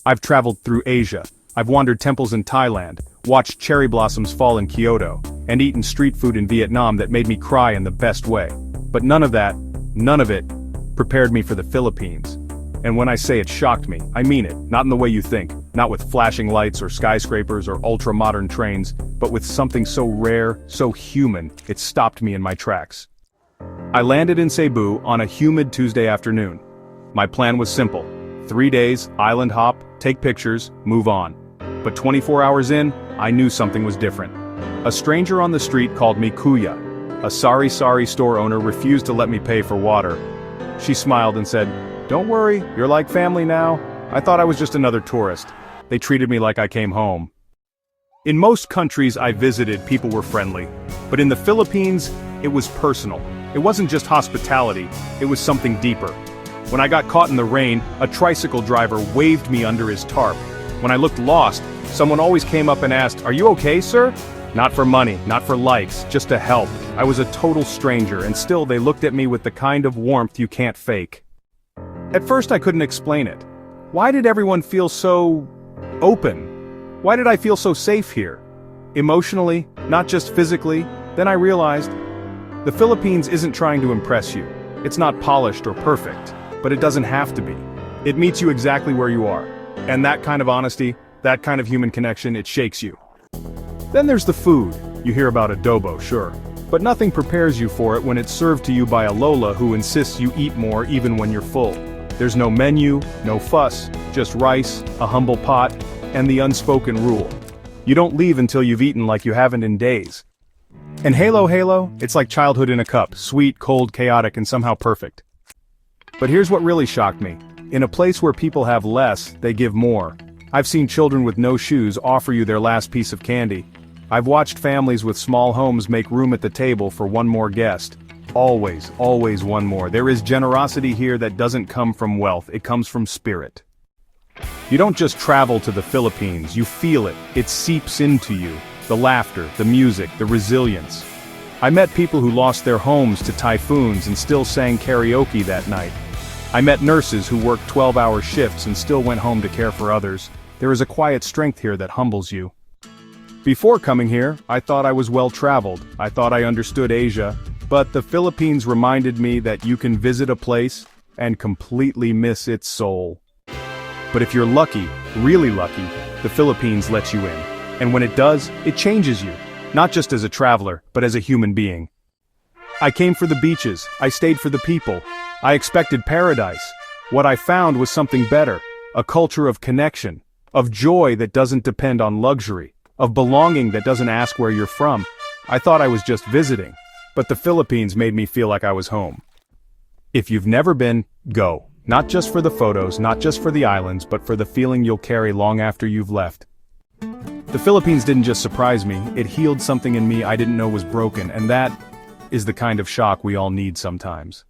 I've traveled through Asia. I've wandered temples in Thailand, watched cherry blossoms fall in Kyoto, and eaten street food in Vietnam that made me cry in the best way. But none of it, prepared me for the Philippines. And when I say it shocked me, I mean it, not in the way you think, not with flashing lights or skyscrapers or ultra-modern trains, but with something so rare, so human, it stopped me in my tracks. I landed in Cebu on a humid Tuesday afternoon. My plan was simple: 3 days, island hop, take pictures, move on. But 24 hours in, I knew something was different. A stranger on the street called me Kuya. A sorry store owner refused to let me pay for water. She smiled and said, "Don't worry, you're like family now." I thought I was just another tourist. They treated me like I came home. In most countries I visited, people were friendly. But in the Philippines, it was personal. It wasn't just hospitality, it was something deeper. When I got caught in the rain, a tricycle driver waved me under his tarp. When I looked lost, someone always came up and asked, "Are you okay, sir?" Not for money, not for likes, just to help. I was a total stranger, and still they looked at me with the kind of warmth you can't fake. At first I couldn't explain it. Why did everyone feel so open? Why did I feel so safe here? Emotionally, not just physically. Then I realized, the Philippines isn't trying to impress you. It's not polished or perfect, but it doesn't have to be. It meets you exactly where you are. And that kind of honesty, that kind of human connection, it shakes you. Then there's the food. You hear about adobo, sure. But nothing prepares you for it when it's served to you by a Lola who insists you eat more even when you're full. There's no menu, no fuss, just rice, a humble pot, and the unspoken rule. You don't leave until you've eaten like you haven't in days. And halo, it's like childhood in a cup, sweet, cold, chaotic, and somehow perfect. But here's what really shocked me. In a place where people have less, they give more. I've seen children with no shoes offer you their last piece of candy. I've watched families with small homes make room at the table for one more guest. Always one more. There is generosity here that doesn't come from wealth, it comes from spirit. You don't just travel to the Philippines, you feel it. It seeps into you. The laughter, the music, the resilience. I met people who lost their homes to typhoons and still sang karaoke that night. I met nurses who worked 12-hour shifts and still went home to care for others. There is a quiet strength here that humbles you. Before coming here, I thought I was well-traveled. I thought I understood Asia. But the Philippines reminded me that you can visit a place and completely miss its soul. But if you're lucky, really lucky, the Philippines lets you in. And when it does, it changes you. Not just as a traveler, but as a human being. I came for the beaches. I stayed for the people. I expected paradise. What I found was something better. A culture of connection. Of joy that doesn't depend on luxury. Of belonging that doesn't ask where you're from. I thought I was just visiting. But the Philippines made me feel like I was home. If you've never been, go. Not just for the photos, not just for the islands, but for the feeling you'll carry long after you've left. The Philippines didn't just surprise me, it healed something in me I didn't know was broken, and that is the kind of shock we all need sometimes.